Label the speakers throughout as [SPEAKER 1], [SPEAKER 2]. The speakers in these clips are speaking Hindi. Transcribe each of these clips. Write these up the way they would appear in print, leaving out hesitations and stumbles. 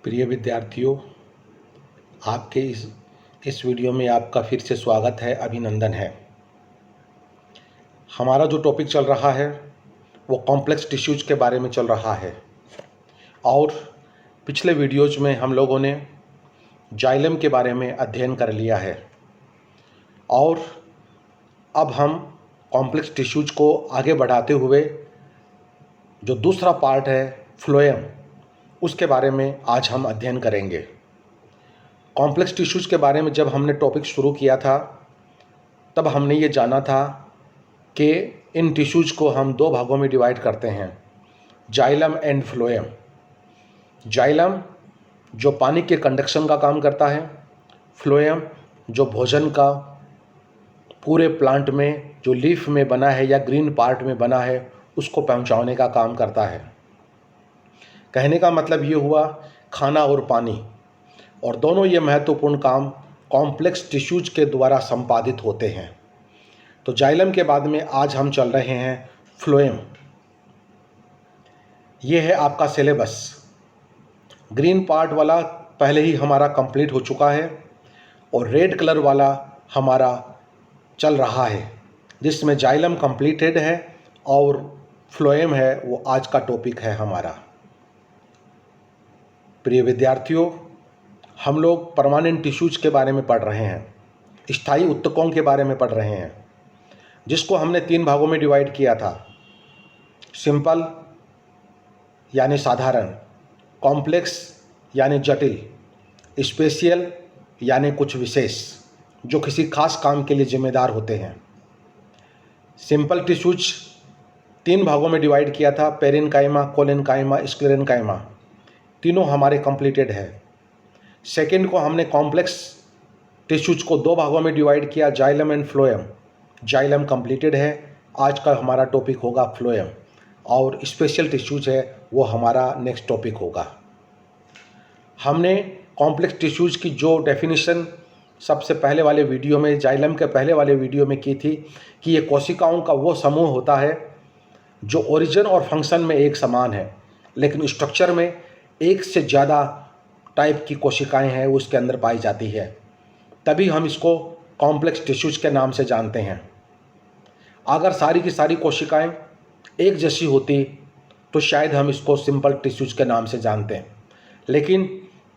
[SPEAKER 1] प्रिय विद्यार्थियों, आपके इस वीडियो में आपका फिर से स्वागत है, अभिनंदन है। हमारा जो टॉपिक चल रहा है वो कॉम्प्लेक्स टिश्यूज के बारे में चल रहा है और पिछले वीडियोज में हम लोगों ने जाइलम के बारे में अध्ययन कर लिया है और अब हम कॉम्प्लेक्स टिश्यूज को आगे बढ़ाते हुए जो दूसरा पार्ट है फ्लोएम, उसके बारे में आज हम अध्ययन करेंगे। कॉम्प्लेक्स टिश्यूज के बारे में जब हमने टॉपिक शुरू किया था तब हमने ये जाना था कि इन टिश्यूज को हम दो भागों में डिवाइड करते हैं, जाइलम एंड फ्लोएम। जाइलम जो पानी के कंडक्शन का काम करता है, फ्लोएम जो भोजन का पूरे प्लांट में जो लीफ में बना है या ग्रीन पार्ट में बना है उसको पहुंचाने का काम करता है। कहने का मतलब ये हुआ खाना और पानी, और दोनों ये महत्वपूर्ण काम कॉम्प्लेक्स टिश्यूज के द्वारा संपादित होते हैं। तो जाइलम के बाद में आज हम चल रहे हैं फ्लोएम। ये है आपका सिलेबस। ग्रीन पार्ट वाला पहले ही हमारा कंप्लीट हो चुका है और रेड कलर वाला हमारा चल रहा है, जिसमें जाइलम कंप्लीटेड है और फ्लोएम है, वो आज का टॉपिक है हमारा। प्रिय विद्यार्थियों, हम लोग परमानेंट टिश्यूज के बारे में पढ़ रहे हैं, स्थायी ऊतकों के बारे में पढ़ रहे हैं, जिसको हमने 3 भागों में डिवाइड किया था। सिंपल यानी साधारण, कॉम्प्लेक्स यानी जटिल, स्पेशियल यानी कुछ विशेष जो किसी खास काम के लिए जिम्मेदार होते हैं। सिंपल टिश्यूज 3 भागों में डिवाइड किया था, पेरेन्काइमा, कोलेन्काइमा, स्क्लेरेन्काइमा, तीनों हमारे कंप्लीटेड है। सेकेंड को हमने कॉम्प्लेक्स टिश्यूज को 2 भागों में डिवाइड किया, xylem and phloem. Xylem completed है, आज का हमारा टॉपिक होगा फ्लोएम, और स्पेशल टिश्यूज है वो हमारा नेक्स्ट टॉपिक होगा। हमने कॉम्प्लेक्स टिश्यूज की जो डेफिनेशन सबसे पहले वाले वीडियो में, जाइलम के पहले वाले वीडियो में की थी कि ये कोशिकाओं का वो समूह होता है जो ओरिजिन और फंक्शन में एक समान है, लेकिन स्ट्रक्चर में एक से ज़्यादा टाइप की कोशिकाएं हैं उसके अंदर पाई जाती है, तभी हम इसको कॉम्प्लेक्स टिश्यूज के नाम से जानते हैं। अगर सारी की सारी कोशिकाएं एक जैसी होती तो शायद हम इसको सिंपल टिश्यूज के नाम से जानते हैं, लेकिन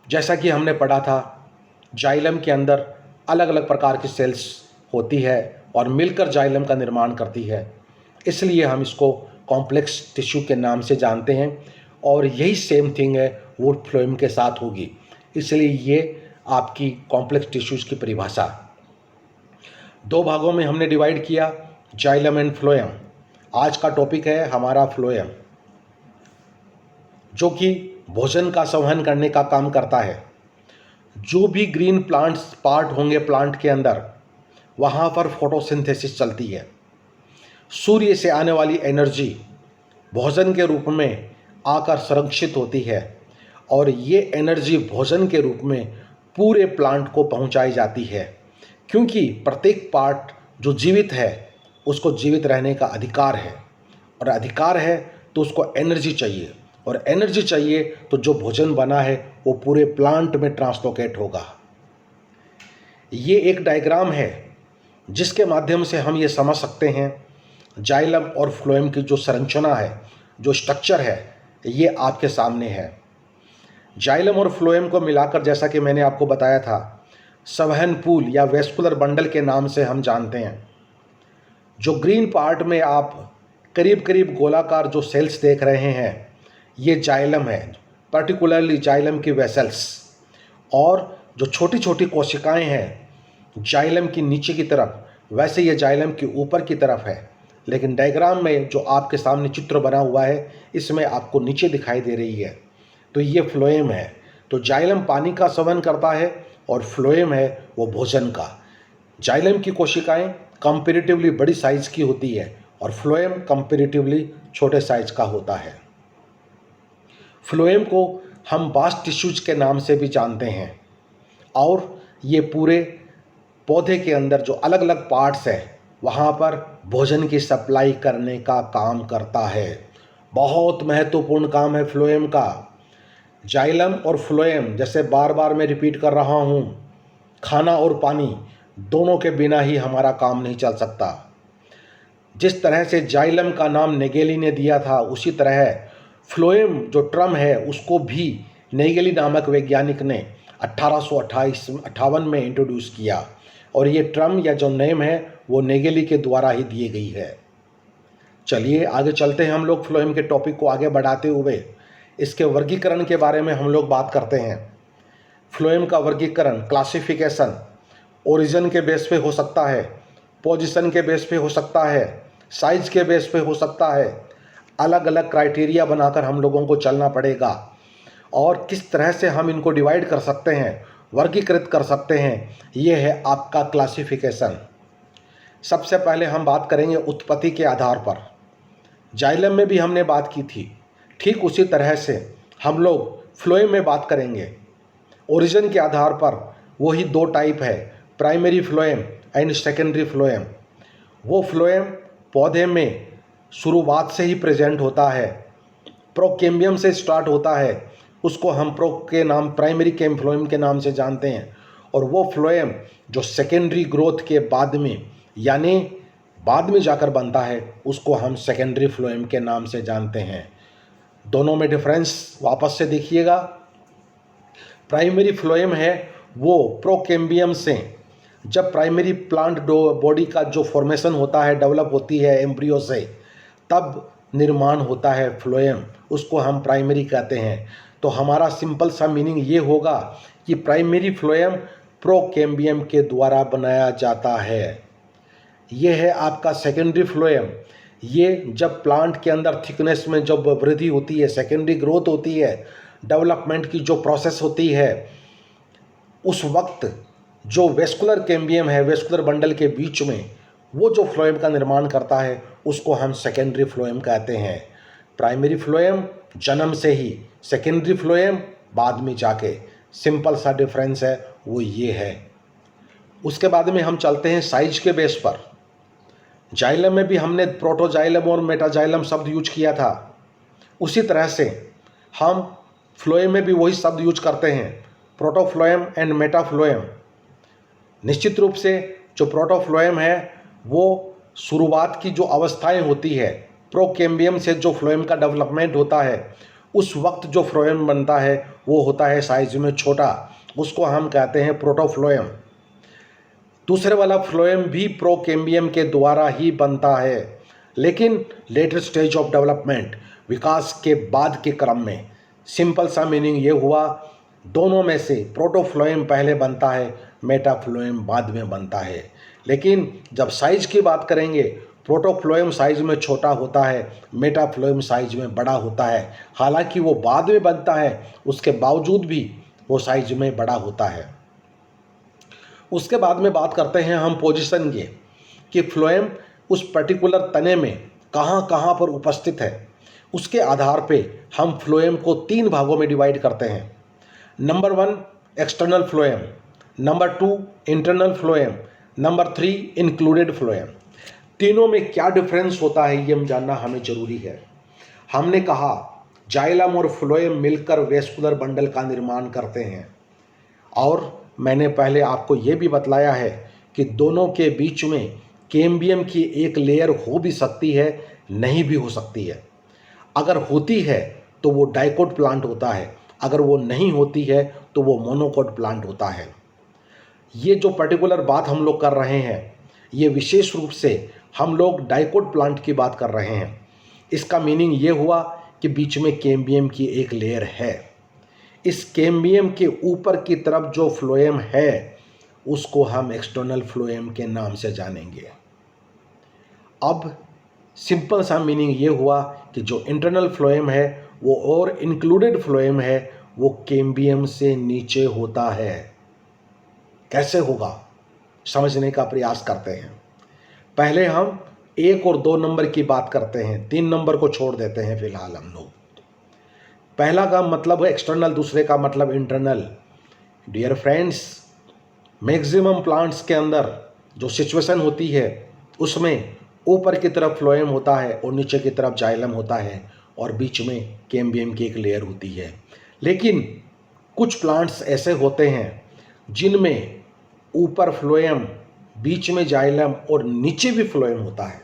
[SPEAKER 1] जैसा कि हमने पढ़ा था जाइलम के अंदर अलग अलग प्रकार की सेल्स होती है और मिलकर जाइलम का निर्माण करती है, इसलिए हम इसको कॉम्प्लेक्स टिश्यू के नाम से जानते हैं। और यही सेम थिंग है वो फ्लोएम के साथ होगी, इसलिए ये आपकी कॉम्प्लेक्स टिश्यूज की परिभाषा। 2 भागों में हमने डिवाइड किया, जाइलम एंड फ्लोएम। आज का टॉपिक है हमारा फ्लोएम, जो कि भोजन का संवहन करने का काम करता है। जो भी ग्रीन प्लांट्स पार्ट होंगे प्लांट के अंदर, वहाँ पर फोटोसिंथेसिस चलती है। सूर्य से आने वाली एनर्जी भोजन के रूप में आकर संरक्षित होती है और ये एनर्जी भोजन के रूप में पूरे प्लांट को पहुंचाई जाती है, क्योंकि प्रत्येक पार्ट जो जीवित है उसको जीवित रहने का अधिकार है, और अधिकार है तो उसको एनर्जी चाहिए, और एनर्जी चाहिए तो जो भोजन बना है वो पूरे प्लांट में ट्रांसलोकेट होगा। ये एक डायग्राम है जिसके माध्यम से हम ये समझ सकते हैं जाइलम और फ्लोएम की जो संरचना है, जो स्ट्रक्चर है, ये आपके सामने है। जाइलम और फ्लोएम को मिलाकर, जैसा कि मैंने आपको बताया था, संवहन पूल या वेस्कुलर बंडल के नाम से हम जानते हैं। जो ग्रीन पार्ट में आप करीब करीब गोलाकार जो सेल्स देख रहे हैं, ये जाइलम है, पर्टिकुलरली जाइलम की वेसल्स। और जो छोटी छोटी कोशिकाएं हैं जाइलम की नीचे की तरफ, वैसे ये जाइलम की ऊपर की तरफ है, लेकिन डायग्राम में जो आपके सामने चित्र बना हुआ है इसमें आपको नीचे दिखाई दे रही है, तो ये फ्लोएम है। तो जाइलम पानी का संवहन करता है और फ्लोएम है वो भोजन का। जाइलम की कोशिकाएं कंपैरेटिवली बड़ी साइज की होती है और फ्लोएम कंपैरेटिवली छोटे साइज का होता है। फ्लोएम को हम बास्ट टिश्यूज के नाम से भी जानते हैं, और ये पूरे पौधे के अंदर जो अलग अलग पार्ट्स हैं वहाँ पर भोजन की सप्लाई करने का काम करता है। बहुत महत्वपूर्ण काम है फ्लोएम का। जाइलम और फ्लोएम, जैसे बार बार मैं रिपीट कर रहा हूँ, खाना और पानी दोनों के बिना ही हमारा काम नहीं चल सकता। जिस तरह से जाइलम का नाम नेगेली ने दिया था, उसी तरह फ्लोएम जो टर्म है उसको भी नेगेली नामक वैज्ञानिक ने 1858 में इंट्रोड्यूस किया, और ये टर्म या जो नेम है वो नेगेली के द्वारा ही दी गई है। चलिए आगे चलते हैं, हम लोग फ्लोएम के टॉपिक को आगे बढ़ाते हुए इसके वर्गीकरण के बारे में हम लोग बात करते हैं। फ्लोएम का वर्गीकरण, क्लासिफिकेशन ओरिजिन के बेस पे हो सकता है, पोजीशन के बेस पे हो सकता है, साइज के बेस पे हो सकता है। अलग अलग क्राइटेरिया बनाकर हम लोगों को चलना पड़ेगा, और किस तरह से हम इनको डिवाइड कर सकते हैं, वर्गीकृत कर सकते हैं, ये है आपका क्लासिफिकेशन। सबसे पहले हम बात करेंगे उत्पत्ति के आधार पर। जाइलम में भी हमने बात की थी, ठीक उसी तरह से हम लोग फ्लोएम में बात करेंगे। ओरिजिन के आधार पर वही दो टाइप है, primary phloem and secondary phloem. वो फ्लोएम पौधे में शुरुआत से ही प्रेजेंट होता है, प्रोकेम्बियम से स्टार्ट होता है, उसको हम प्राइमरी फ्लोएम के नाम से जानते हैं। और वो फ्लोएम जो सेकेंडरी ग्रोथ के बाद में, यानी बाद में जाकर बनता है, उसको हम सेकेंडरी फ्लोएम के नाम से जानते हैं। दोनों में डिफरेंस वापस से देखिएगा। प्राइमरी फ्लोएम है वो प्रोकेम्बियम से, जब प्राइमरी प्लांट बॉडी का जो फॉर्मेशन होता है, डेवलप होती है एम्ब्रियो से, तब निर्माण होता है फ्लोएम, उसको हम प्राइमरी कहते हैं। तो हमारा सिंपल सा मीनिंग ये होगा कि प्राइमरी फ्लोएम प्रोकेम्बियम के द्वारा बनाया जाता है। ये है आपका सेकेंडरी फ्लोएम। ये जब प्लांट के अंदर थिकनेस में जब वृद्धि होती है, सेकेंडरी ग्रोथ होती है, डेवलपमेंट की जो प्रोसेस होती है, उस वक्त जो वेस्कुलर कैम्बियम है, वेस्कुलर बंडल के बीच में, वो जो फ्लोएम का निर्माण करता है, उसको हम सेकेंडरी फ्लोएम कहते हैं। प्राइमरी फ्लोएम जन्म से ही, सेकेंडरी फ्लोएम बाद में जाके। सिंपल सा डिफरेंस है, वो ये है। उसके बाद में हम चलते हैं साइज के बेस पर। जाइलम में भी हमने प्रोटोजाइलम और मेटाजाइलम शब्द यूज किया था, उसी तरह से हम फ्लोएम में भी वही शब्द यूज करते हैं, प्रोटोफ्लोएम एंड मेटाफ्लोएम। निश्चित रूप से जो प्रोटोफ्लोएम है वो शुरुआत की जो अवस्थाएं होती है, प्रोकेम्बियम से जो फ्लोएम का डेवलपमेंट होता है, उस वक्त जो फ्लोएम बनता है वो होता है साइज में छोटा, उसको हम कहते हैं प्रोटोफ्लोएम। दूसरे वाला फ्लोएम भी प्रोकेम्बियम के द्वारा ही बनता है, लेकिन लेटर स्टेज ऑफ डेवलपमेंट, विकास के बाद के क्रम में। सिंपल सा मीनिंग ये हुआ, दोनों में से प्रोटोफ्लोएम पहले बनता है, मेटाफ्लोएम बाद में बनता है। लेकिन जब साइज की बात करेंगे, प्रोटोफ्लोएम साइज में छोटा होता है, मेटाफ्लोएम साइज में बड़ा होता है। हालांकि वो बाद में बनता है, उसके बावजूद भी वो साइज में बड़ा होता है। उसके बाद में बात करते हैं हम पोजीशन की, कि फ्लोएम उस पर्टिकुलर तने में कहाँ कहाँ पर उपस्थित है। उसके आधार पे हम फ्लोएम को 3 भागों में डिवाइड करते हैं। Number 1 external phloem, number 2 internal phloem, number 3 included phloem. तीनों में क्या डिफरेंस होता है ये हम जानना हमें जरूरी है। हमने कहा जाइलम और फ्लोएम मिलकर वेस्कुलर बंडल का निर्माण करते हैं, और मैंने पहले आपको ये भी बतलाया है कि दोनों के बीच में कैम्बियम की एक लेयर हो भी सकती है, नहीं भी हो सकती है। अगर होती है तो वो डाइकोट प्लांट होता है, अगर वो नहीं होती है तो वो मोनोकोट प्लांट होता है। ये जो पर्टिकुलर बात हम लोग कर रहे हैं, ये विशेष रूप से हम लोग डाइकोट प्लांट की बात कर रहे हैं। इसका मीनिंग ये हुआ कि बीच में कैम्बियम की एक लेयर है। इस कैम्बियम के ऊपर की तरफ जो फ्लोएम है, उसको हम एक्सटर्नल फ्लोएम के नाम से जानेंगे। अब सिंपल सा मीनिंग ये हुआ कि जो इंटरनल फ्लोएम है वो और इंक्लूडेड फ्लोएम है, वो कैम्बियम से नीचे होता है। कैसे होगा, समझने का प्रयास करते हैं। पहले हम 1 और 2 नंबर की बात करते हैं, 3 नंबर को छोड़ देते हैं फिलहाल हम लोग। पहला का मतलब है एक्सटर्नल, दूसरे का मतलब internal. Dear friends, maximum plants के अंदर जो सिचुएशन होती है, उसमें ऊपर की तरफ फ्लोएम होता है और नीचे की तरफ जाइलम होता है, और बीच में कैम्बियम की एक लेयर होती है। लेकिन कुछ प्लांट्स ऐसे होते हैं जिनमें ऊपर फ्लोएम, बीच में जाइलम और नीचे भी फ्लोएम होता है।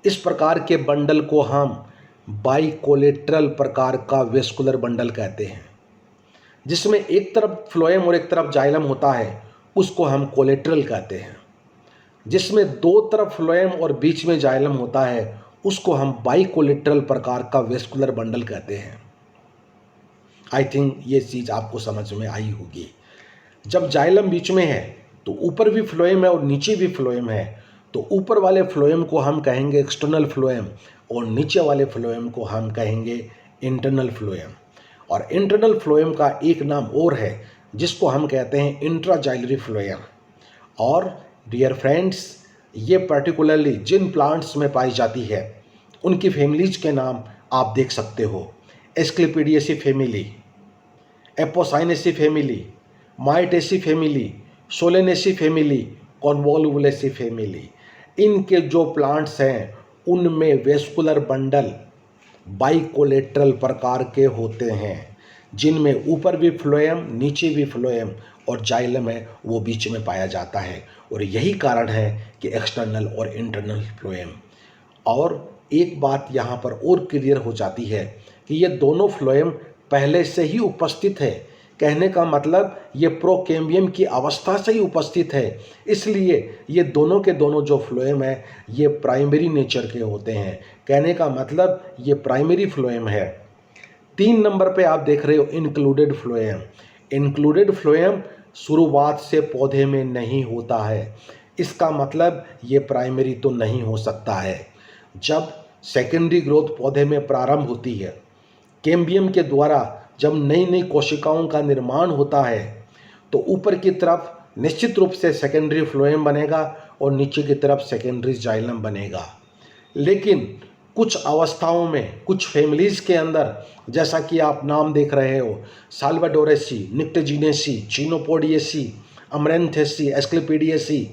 [SPEAKER 1] इस प्रकार के बंडल को हम बाइकोलेटरल प्रकार का वेस्कुलर बंडल कहते हैं। जिसमें एक तरफ फ्लोएम और एक तरफ जाइलम होता है उसको हम कोलेटरल कहते हैं। जिसमें दो तरफ फ्लोएम और बीच में जाइलम होता है उसको हम बाइकोलेटरल प्रकार का वेस्कुलर बंडल कहते हैं। आई थिंक ये चीज़ आपको समझ में आई होगी। जब जाइलम बीच में है तो ऊपर भी फ्लोएम है और नीचे भी फ्लोएम है, तो ऊपर वाले फ्लोएम को हम कहेंगे एक्सटर्नल फ्लोएम और नीचे वाले फ्लोएम को हम कहेंगे इंटरनल फ्लोएम। और इंटरनल फ्लोएम का एक नाम और है जिसको हम कहते हैं इंट्राजाइलरी फ्लोएम। और डियर फ्रेंड्स, ये पर्टिकुलरली जिन प्लांट्स में पाई जाती है उनकी फैमिलीज के नाम आप देख सकते हो। Asclepiadaceae family, Apocynaceae family, Myrtaceae family, Solanaceae family, Convolvulaceae family. इनके जो प्लांट्स हैं उनमें वेस्कुलर बंडल बाइकोलेटरल प्रकार के होते हैं, जिनमें ऊपर भी फ्लोएम, नीचे भी फ्लोएम और जाइलम है वो बीच में पाया जाता है। और यही कारण है कि एक्सटर्नल और इंटरनल फ्लोएम। और एक बात यहाँ पर और क्लियर हो जाती है कि ये दोनों फ्लोएम पहले से ही उपस्थित है। कहने का मतलब ये प्रोकेम्बियम की अवस्था से ही उपस्थित है, इसलिए ये दोनों के दोनों जो फ्लोएम है ये प्राइमरी नेचर के होते हैं। कहने का मतलब ये प्राइमरी फ्लोएम है। 3 नंबर पे आप देख रहे हो इंक्लूडेड फ्लोएम। इंक्लूडेड फ्लोएम शुरुआत से पौधे में नहीं होता है, इसका मतलब ये प्राइमरी तो नहीं हो सकता है। जब सेकेंडरी ग्रोथ पौधे में प्रारंभ होती है, कैम्बियम के द्वारा जब नई नई कोशिकाओं का निर्माण होता है तो ऊपर की तरफ निश्चित रूप से सेकेंडरी फ्लोएम बनेगा और नीचे की तरफ सेकेंडरी जाइलम बनेगा। लेकिन कुछ अवस्थाओं में, कुछ फैमिलीज़ के अंदर, जैसा कि आप नाम देख रहे हो, साल्वाडोरेसी, निक्टेजिनेसी, चिनोपोडियेसी, अमरेंथेसी, एस्क्लेपिडियेसी,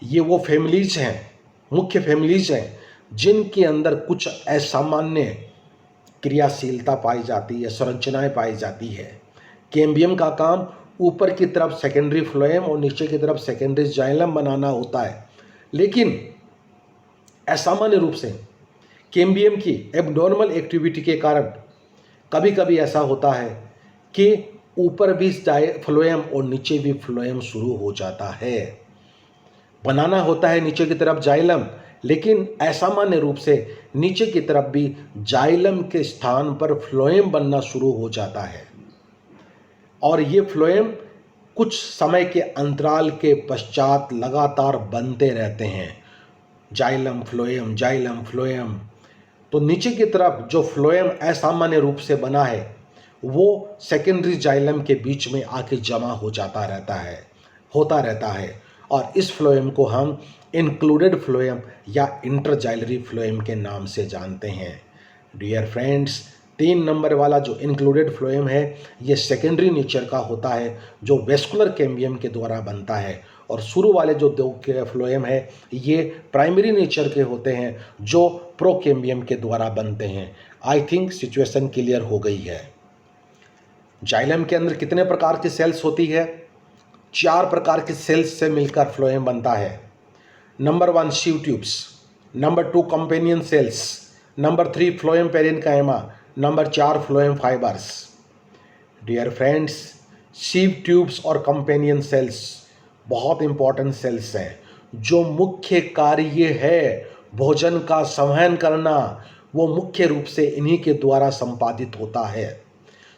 [SPEAKER 1] ये वो फैमिलीज़ हैं, मुख्य फैमिलीज़ हैं जिनके अंदर कुछ असामान्य क्रियाशीलता पाई जाती है, संरचनाएं पाई जाती है। कैम्बियम का काम ऊपर की तरफ सेकेंडरी फ्लोएम और नीचे की तरफ सेकेंडरी जाइलम बनाना होता है। लेकिन असामान्य रूप से कैम्बियम की एबनॉर्मल एक्टिविटी के कारण कभी कभी ऐसा होता है कि ऊपर भी फ्लोएम और नीचे भी फ्लोएम शुरू हो जाता है। बनाना होता है नीचे की तरफ जाइलम, लेकिन असामान्य रूप से नीचे की तरफ भी जाइलम के स्थान पर फ्लोएम बनना शुरू हो जाता है। और ये फ्लोएम कुछ समय के अंतराल के पश्चात लगातार बनते रहते हैं, जाइलम फ्लोएम, जाइलम फ्लोएम। तो नीचे की तरफ जो फ्लोएम असामान्य रूप से बना है वो सेकेंडरी जाइलम के बीच में आके जमा हो जाता रहता है, होता रहता है। और इस फ्लोएम को हम इंक्लूडेड फ्लोएम या इंटरजाइलरी फ्लोएम के नाम से जानते हैं। डियर फ्रेंड्स, 3 नंबर वाला जो इंक्लूडेड फ्लोएम है ये सेकेंडरी नेचर का होता है जो वेस्कुलर कैम्बियम के द्वारा बनता है। और शुरू वाले जो 2 फ्लोएम है ये प्राइमरी नेचर के होते हैं जो प्रोकेम्बियम के द्वारा बनते हैं। आई थिंक सिचुएशन क्लियर हो गई है। जाइलम के अंदर कितने प्रकार की सेल्स होती है? 4 प्रकार की सेल्स से मिलकर फ्लोएम बनता है। Number 1 sieve tubes, number 2 companion cells, number 3 phloem parenchyma, number 4 phloem fibres. Dear friends, sieve tubes और कंपेनियन सेल्स बहुत इंपॉर्टेंट सेल्स हैं। जो मुख्य कार्य है भोजन का संवहन करना वो मुख्य रूप से इन्हीं के द्वारा संपादित होता है।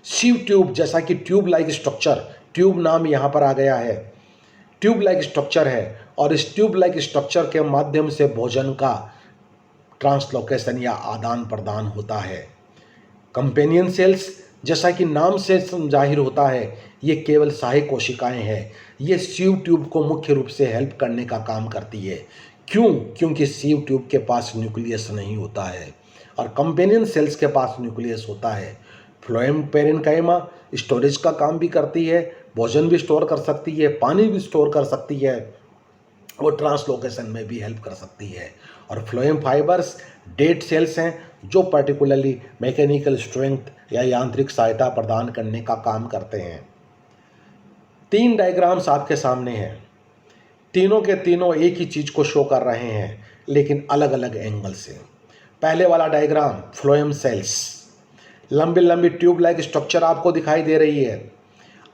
[SPEAKER 1] सीव ट्यूब जैसा कि ट्यूब लाइक स्ट्रक्चर, ट्यूब नाम यहाँ पर आ गया है, ट्यूब लाइक स्ट्रक्चर है और इस ट्यूब लाइक स्ट्रक्चर के माध्यम से भोजन का ट्रांसलोकेशन या आदान प्रदान होता है। कंपेनियन सेल्स जैसा कि नाम से जाहिर होता है ये केवल सहायक कोशिकाएं हैं। ये सीव ट्यूब को मुख्य रूप से हेल्प करने का काम करती है। क्यों? क्योंकि सीव ट्यूब के पास न्यूक्लियस नहीं होता है और कंपेनियन सेल्स के पास न्यूक्लियस होता है। फ्लोएम पेरेन्काइमा स्टोरेज का काम भी करती है, भोजन भी स्टोर कर सकती है, पानी भी स्टोर कर सकती है और ट्रांसलोकेशन में भी हेल्प कर सकती है। और फ्लोएम फाइबर्स डेड सेल्स हैं जो पर्टिकुलरली मैकेनिकल स्ट्रेंथ या यांत्रिक सहायता प्रदान करने का काम करते हैं। 3 डायग्राम्स आपके सामने हैं। तीनों के तीनों एक ही चीज़ को शो कर रहे हैं, लेकिन अलग अलग एंगल से। पहले वाला डायग्राम फ्लोएम सेल्स, लंबी लंबी ट्यूब लाइक स्ट्रक्चर आपको दिखाई दे रही है।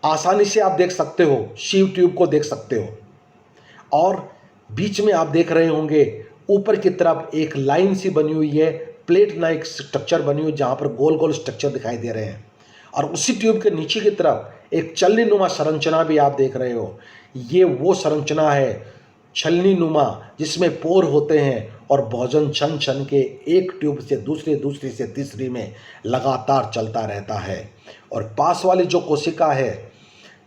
[SPEAKER 1] आसानी से आप देख सकते हो, शीव ट्यूब को देख सकते हो, और बीच में आप देख रहे होंगे ऊपर की तरफ एक लाइन सी बनी हुई है, प्लेट नाइक स्ट्रक्चर बनी हुई, जहाँ पर गोल गोल स्ट्रक्चर दिखाई दे रहे हैं। और उसी ट्यूब के नीचे की तरफ एक छलनी नुमा संरचना भी आप देख रहे हो। ये वो संरचना है छलनी नुमा जिसमें पोर होते हैं और भोजन छन छन के एक ट्यूब से दूसरी, दूसरी से तीसरी में लगातार चलता रहता है। और पास वाली जो कोशिका है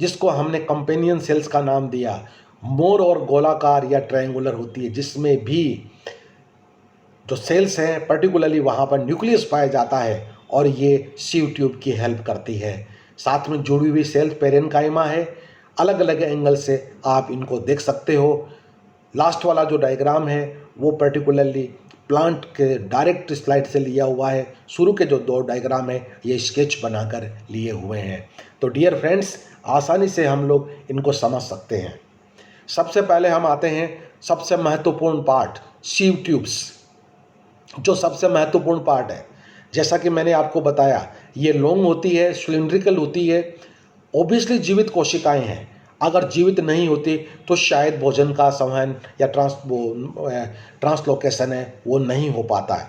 [SPEAKER 1] जिसको हमने कंपेनियन सेल्स का नाम दिया, मोर और गोलाकार या ट्रायंगुलर होती है, जिसमें भी जो सेल्स हैं पर्टिकुलरली वहाँ पर न्यूक्लियस पाया जाता है और ये शीव ट्यूब की हेल्प करती है। साथ में जुड़ी हुई सेल्स पेरेन्काइमा है। अलग अलग एंगल से आप इनको देख सकते हो। लास्ट वाला जो डायग्राम है वो पर्टिकुलरली प्लांट के डायरेक्ट स्लाइड से लिया हुआ है। शुरू के जो 2 डायग्राम है ये स्केच बनाकर लिए हुए हैं। तो डियर फ्रेंड्स, आसानी से हम लोग इनको समझ सकते हैं। सबसे पहले हम आते हैं सबसे महत्वपूर्ण पार्ट, शीव ट्यूब्स, जो सबसे महत्वपूर्ण पार्ट है। जैसा कि मैंने आपको बताया, ये लॉन्ग होती है, सिलिंड्रिकल होती है। ओबियसली जीवित कोशिकाएं हैं। अगर जीवित नहीं होती तो शायद भोजन का संवहन या ट्रांसलोकेशन है वो नहीं हो पाता है।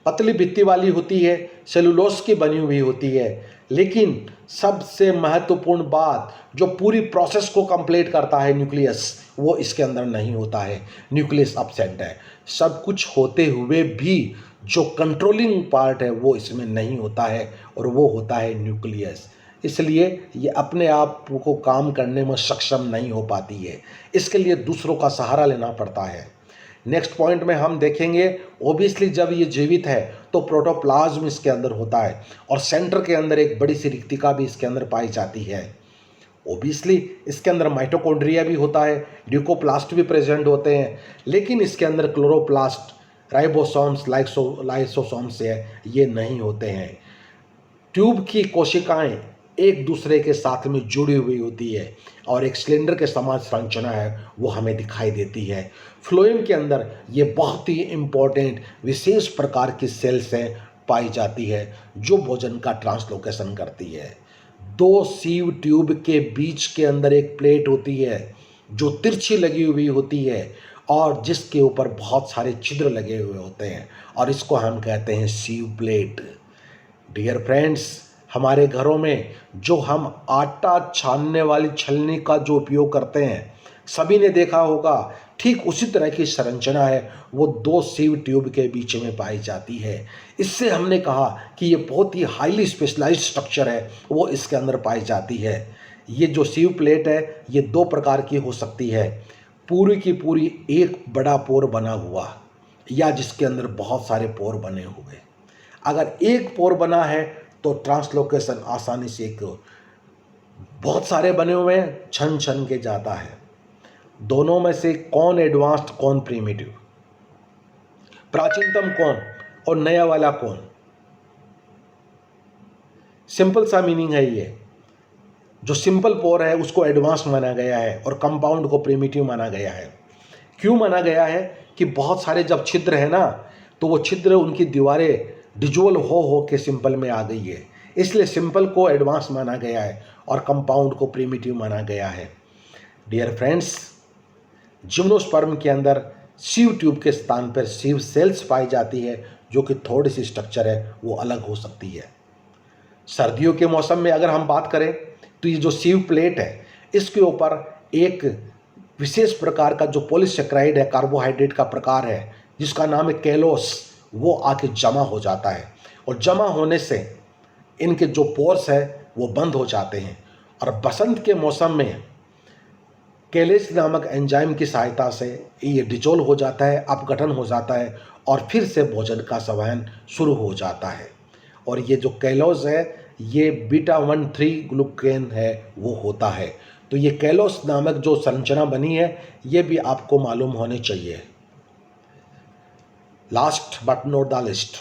[SPEAKER 1] पतली भित्ति वाली होती है, सेलुलोज की बनी हुई होती है। लेकिन सबसे महत्वपूर्ण बात, जो पूरी प्रोसेस को कंप्लीट करता है न्यूक्लियस, वो इसके अंदर नहीं होता है। न्यूक्लियस एब्सेंट है। सब कुछ होते हुए भी जो कंट्रोलिंग पार्ट है वो इसमें नहीं होता है, और वो होता है न्यूक्लियस। इसलिए ये अपने आप को काम करने में सक्षम नहीं हो पाती है। इसके लिए दूसरों का सहारा लेना पड़ता है। नेक्स्ट पॉइंट में हम देखेंगे, ओबियसली जब ये जीवित है तो प्रोटोप्लाज्म इसके अंदर होता है, और सेंटर के अंदर एक बड़ी सी रिक्तिका भी इसके अंदर पाई जाती है। ओबियसली इसके अंदर माइटोकॉन्ड्रिया भी होता है, ल्यूकोप्लास्ट भी प्रेजेंट होते हैं, लेकिन इसके अंदर क्लोरोप्लास्ट, राइबोसोम्स, लाइसोसोम्स है, ये नहीं होते हैं। ट्यूब की कोशिकाएं एक दूसरे के साथ में जुड़ी हुई होती है, और एक सिलेंडर के समान संरचना है वो हमें दिखाई देती है। फ्लोएम के अंदर ये बहुत ही इम्पोर्टेंट विशेष प्रकार की सेल्स हैं पाई जाती है, जो भोजन का ट्रांसलोकेशन करती है। 2 शीव ट्यूब के बीच के अंदर एक प्लेट होती है जो तिरछी लगी हुई होती है, और जिसके ऊपर बहुत सारे छिद्र लगे हुए होते हैं, और इसको हम कहते हैं शीव प्लेट। डियर फ्रेंड्स, हमारे घरों में जो हम आटा छानने वाली छलनी का जो उपयोग करते हैं, सभी ने देखा होगा, ठीक उसी तरह की संरचना है वो 2 शीव ट्यूब के बीच में पाई जाती है। इससे हमने कहा कि ये बहुत ही हाईली स्पेशलाइज्ड स्ट्रक्चर है, वो इसके अंदर पाई जाती है। ये जो शीव प्लेट है ये 2 प्रकार की हो सकती है। पूरी की पूरी एक बड़ा पोर बना हुआ, या जिसके अंदर बहुत सारे पोर बने हुए। अगर एक पोर बना है तो ट्रांसलोकेशन आसानी से, एक बहुत सारे बने हुए हैं, छन छन के जाता है। दोनों में से कौन एडवांस्ड, कौन प्रीमिटिव, प्राचीनतम कौन और नया वाला कौन? सिंपल सा मीनिंग है ये। जो सिंपल पोर है उसको एडवांस माना गया है, और कंपाउंड को प्रीमिटिव माना गया है। क्यों माना गया है? कि बहुत सारे जब छिद्र है ना, तो वो छिद्र, उनकी दीवारें डिजोल हो के सिंपल में आ गई है, इसलिए सिंपल को एडवांस माना गया है और कंपाउंड को प्रीमिटिव माना गया है। डियर फ्रेंड्स, जिम्नोस्पर्म के अंदर शीव ट्यूब के स्थान पर शीव सेल्स पाई जाती है, जो कि थोड़ी सी स्ट्रक्चर है वो अलग हो सकती है। सर्दियों के मौसम में अगर हम बात करें तो ये जो शीव प्लेट है, इसके ऊपर एक विशेष प्रकार का जो पॉलीसेक्राइड है, कार्बोहाइड्रेट का प्रकार है, जिसका नाम है कैलोस, वो आके जमा हो जाता है, और जमा होने से इनके जो पोर्स है वो बंद हो जाते हैं, और बसंत के मौसम में कैलेस नामक एंजाइम की सहायता से ये डिजोल्व हो जाता है, अपघटन हो जाता है, और फिर से भोजन का संवहन शुरू हो जाता है। और ये जो कैलोस है ये β13 ग्लूकेन है वो होता है। तो ये कैलोस नामक जो संरचना बनी है ये भी आपको मालूम होनी चाहिए। Last but not the list,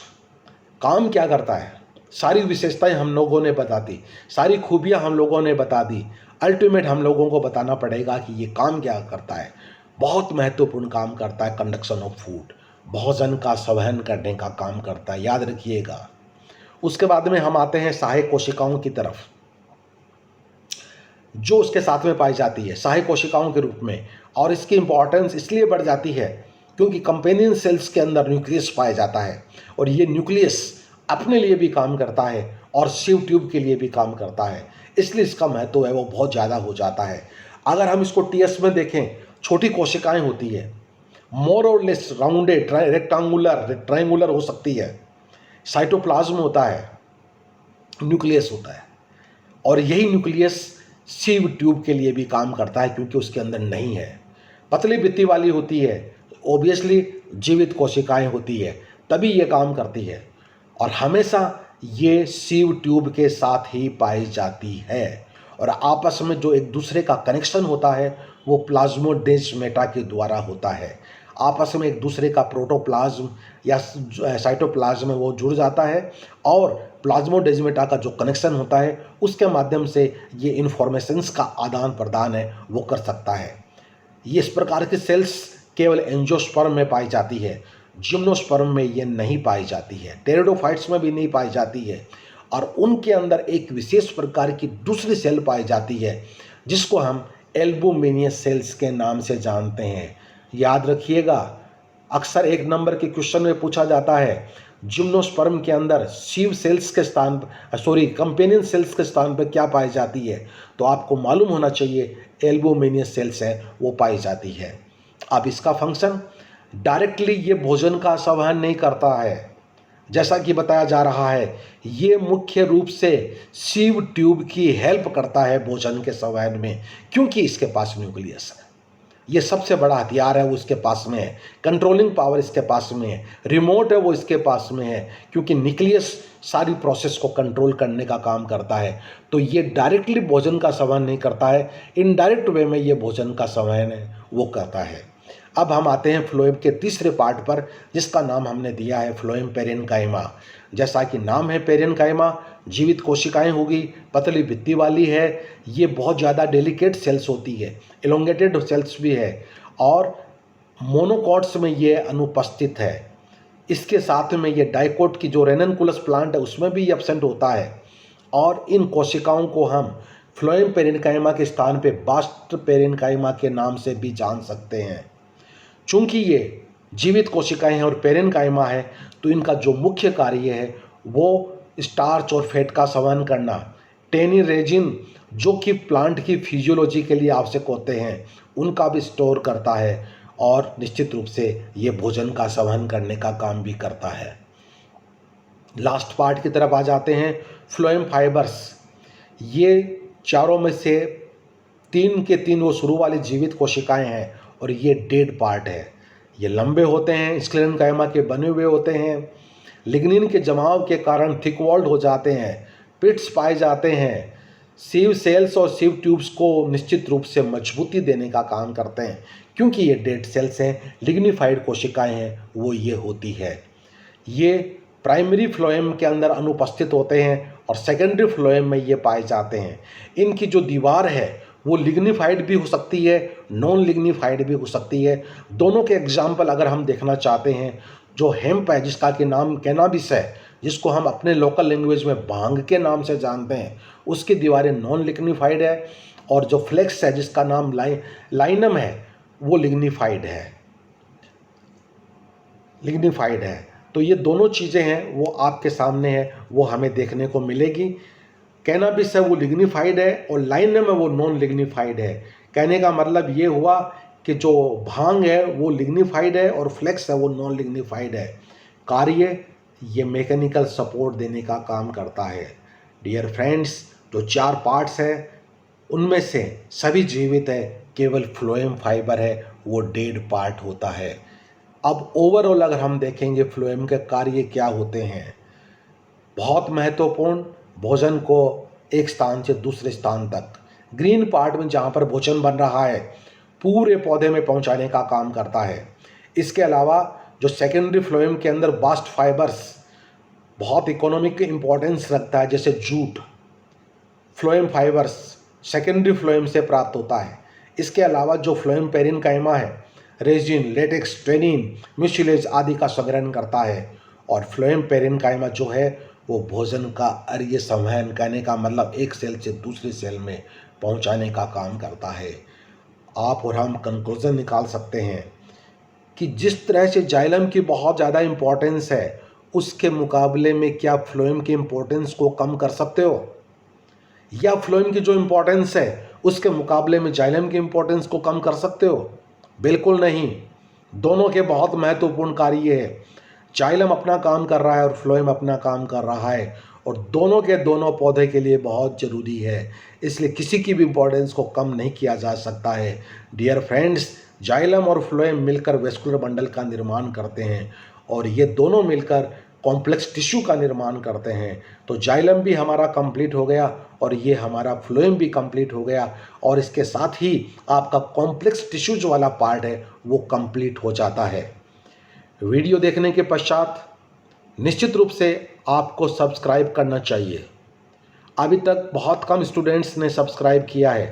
[SPEAKER 1] काम क्या करता है, सारी विशेषताएं हम लोगों ने बता दी, सारी खूबियां हम लोगों ने बता दी। अल्टीमेट हम लोगों को बताना पड़ेगा कि ये काम क्या करता है। बहुत महत्वपूर्ण काम करता है कंडक्शन ऑफ फूड, भोजन का संवहन करने का काम करता है, याद रखिएगा। उसके बाद में हम आते हैं सहायक कोशिकाओं की तरफ, जो उसके साथ में पाई जाती है सहायक कोशिकाओं के रूप में। और इसकी इंपॉर्टेंस इसलिए बढ़ जाती है क्योंकि कंपेनियन सेल्स के अंदर न्यूक्लियस पाया जाता है, और ये न्यूक्लियस अपने लिए भी काम करता है और सिव ट्यूब के लिए भी काम करता है, इसलिए इसका महत्व है वो बहुत ज़्यादा हो जाता है। अगर हम इसको टीएस में देखें, छोटी कोशिकाएं होती है, मोर और लेस राउंडेड, रेक्टेंगुलर, ट्रायंगुलर हो सकती है। साइटोप्लाज्म होता है, न्यूक्लियस होता है, और यही न्यूक्लियस सिव ट्यूब के लिए भी काम करता है क्योंकि उसके अंदर नहीं है। पतली भित्ति वाली होती है, ओबियसली जीवित कोशिकाएं होती है, तभी ये काम करती है, और हमेशा ये सिव ट्यूब के साथ ही पाई जाती है। और आपस में जो एक दूसरे का कनेक्शन होता है वो प्लाज्मोडेस्माटा के द्वारा होता है। आपस में एक दूसरे का प्रोटोप्लाज्म या साइटोप्लाज्म में वो जुड़ जाता है, और प्लाज्मोडेस्माटा का जो कनेक्शन होता है उसके माध्यम से ये इन्फॉर्मेशंस का आदान प्रदान है वो कर सकता है। ये इस प्रकार की सेल्स केवल एंजियोस्पर्म में पाई जाती है, जिम्नोस्पर्म में ये नहीं पाई जाती है, टेरिडोफाइट्स में भी नहीं पाई जाती है। और उनके अंदर एक विशेष प्रकार की दूसरी सेल पाई जाती है जिसको हम एल्बुमिनियस सेल्स के नाम से जानते हैं। याद रखिएगा, अक्सर एक नंबर के क्वेश्चन में पूछा जाता है जिम्नोस्पर्म के अंदर सिव सेल्स के स्थान कंपेनियन सेल्स के स्थान पर क्या पाई जाती है, तो आपको मालूम होना चाहिए एल्बुमिनियस सेल्स है वो पाई जाती है। अब इसका फंक्शन डायरेक्टली ये भोजन का संवहन नहीं करता है, जैसा कि बताया जा रहा है, ये मुख्य रूप से सिव ट्यूब की हेल्प करता है भोजन के संवहन में, क्योंकि इसके पास न्यूक्लियस है। ये सबसे बड़ा हथियार है वो इसके पास में है, कंट्रोलिंग पावर इसके पास में है, रिमोट है वो इसके पास में है, क्योंकि न्यूक्लियस सारी प्रोसेस को कंट्रोल करने का काम करता है। तो ये डायरेक्टली भोजन का संवहन नहीं करता है, इनडायरेक्ट वे में ये भोजन का संवहन है वो करता है। अब हम आते हैं फ्लोएम के तीसरे पार्ट पर, जिसका नाम हमने दिया है फ्लोएम पेरेन्काइमा। जैसा कि नाम है पेरेन्काइमा, जीवित कोशिकाएं होगी, पतली भित्ति वाली है, ये बहुत ज़्यादा डेलिकेट सेल्स होती है, एलोंगेटेड सेल्स भी है, और मोनोकॉट्स में ये अनुपस्थित है। इसके साथ में ये डाइकोट की जो रेननकुलस प्लांट है उसमें भी एब्सेंट होता है। और इन कोशिकाओं को हम फ्लोएम पेरेन्काइमा के स्थान पे बास्ट पेरेन्काइमा के नाम से भी जान सकते हैं। चूँकि ये जीवित कोशिकाएं हैं और पेरेन्काइमा है, तो इनका जो मुख्य कार्य है वो स्टार्च और फैट का संवहन करना, टेनी रेजिन जो कि प्लांट की फिजियोलॉजी के लिए आवश्यक होते हैं उनका भी स्टोर करता है, और निश्चित रूप से ये भोजन का संवहन करने का काम भी करता है। लास्ट पार्ट की तरफ आ जाते हैं, फ्लोएम फाइबर्स। ये चारों में से तीन के तीन वो शुरू वाली जीवित कोशिकाएं हैं, और ये डेड पार्ट है। ये लंबे होते हैं, स्क्लेरेन्काइमा के बने हुए होते हैं, लिग्निन के जमाव के कारण थिक वॉल्ड हो जाते हैं, पिट्स पाए जाते हैं, सिव सेल्स और सिव ट्यूब्स को निश्चित रूप से मजबूती देने का काम करते हैं। क्योंकि ये डेड सेल्स हैं, लिग्निफाइड कोशिकाएं हैं वो ये होती है। ये प्राइमरी फ्लोएम के अंदर अनुपस्थित होते हैं और सेकेंडरी फ्लोएम में ये पाए जाते हैं। इनकी जो दीवार है वो लिग्निफाइड भी हो सकती है, नॉन लिग्निफाइड भी हो सकती है। दोनों के एग्जाम्पल अगर हम देखना चाहते हैं, जो हेम्प है जिसका कि नाम कैनाबिस है, जिसको हम अपने लोकल लैंग्वेज में भांग के नाम से जानते हैं, उसकी दीवारें नॉन लिग्निफाइड है, और जो फ्लेक्स है जिसका नाम लाइनम है वो लिग्निफाइड है। तो ये दोनों चीज़ें हैं वो आपके सामने है, वो हमें देखने को मिलेगी। कैनाबिस है वो लिग्निफाइड है और लाइनम है वो नॉन लिग्निफाइड है। कहने का मतलब ये हुआ कि जो भांग है वो लिग्निफाइड है और फ्लेक्स है वो नॉन लिग्निफाइड है। कार्य ये मैकेनिकल सपोर्ट देने का काम करता है। डियर फ्रेंड्स, जो चार पार्ट्स हैं उनमें से सभी जीवित है, केवल फ्लोएम फाइबर है वो डेड पार्ट होता है। अब ओवरऑल अगर हम देखेंगे फ्लोएम के कार्य क्या होते हैं, बहुत महत्वपूर्ण, भोजन को एक स्थान से दूसरे स्थान तक, ग्रीन पार्ट में जहाँ पर भोजन बन रहा है पूरे पौधे में पहुँचाने का काम करता है। इसके अलावा जो सेकेंडरी फ्लोएम के अंदर बास्ट फाइबर्स बहुत इकोनॉमिक इम्पोर्टेंस रखता है, जैसे jute, phloem fibres secondary phloem से प्राप्त होता है। इसके अलावा जो फ्लोएम पेरेन्काइमा है, रेजिन, लेटेक्स, टेनिन, म्यूसिलेज आदि का संग्रहण करता है। और फ्लोएम पेरेन्काइमा जो है वो भोजन का अर्य संवहन, कहने का मतलब एक सेल से दूसरे सेल में पहुंचाने का काम करता है। आप और हम कंक्लूजन निकाल सकते हैं कि जिस तरह से जाइलम की बहुत ज़्यादा इम्पोर्टेंस है, उसके मुकाबले में क्या फ्लोएम की इम्पोर्टेंस को कम कर सकते हो? या फ्लोएम की जो इम्पोर्टेंस है उसके मुकाबले में जाइलम की इम्पोर्टेंस को कम कर सकते हो? बिल्कुल नहीं। दोनों के बहुत महत्वपूर्ण कार्य है। जाइलम अपना काम कर रहा है और फ्लोएम अपना काम कर रहा है, और दोनों के दोनों पौधे के लिए बहुत ज़रूरी है। इसलिए किसी की भी इम्पोर्टेंस को कम नहीं किया जा सकता है। डियर फ्रेंड्स, जाइलम और फ्लोएम मिलकर वेस्कुलर बंडल का निर्माण करते हैं, और ये दोनों मिलकर कॉम्प्लेक्स टिश्यू का निर्माण करते हैं। तो जाइलम भी हमारा कंप्लीट हो गया और ये हमारा फ्लोएम भी कंप्लीट हो गया, और इसके साथ ही आपका कॉम्प्लेक्स टिश्यूज वाला पार्ट है वो कंप्लीट हो जाता है। वीडियो देखने के पश्चात निश्चित रूप से आपको सब्सक्राइब करना चाहिए। अभी तक बहुत कम स्टूडेंट्स ने सब्सक्राइब किया है।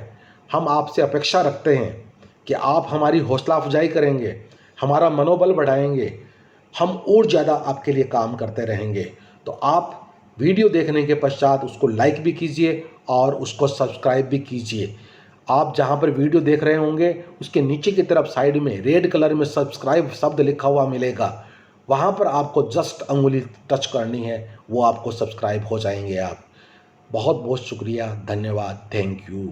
[SPEAKER 1] हम आपसे अपेक्षा रखते हैं कि आप हमारी हौसला अफजाई करेंगे, हमारा मनोबल बढ़ाएंगे, हम और ज़्यादा आपके लिए काम करते रहेंगे। तो आप वीडियो देखने के पश्चात उसको लाइक भी कीजिए और उसको सब्सक्राइब भी कीजिए। आप जहाँ पर वीडियो देख रहे होंगे उसके नीचे की तरफ साइड में रेड कलर में सब्सक्राइब शब्द लिखा हुआ मिलेगा, वहाँ पर आपको जस्ट अंगुली टच करनी है, वो आपको सब्सक्राइब हो जाएंगे आप। बहुत बहुत शुक्रिया, धन्यवाद, थैंक यू।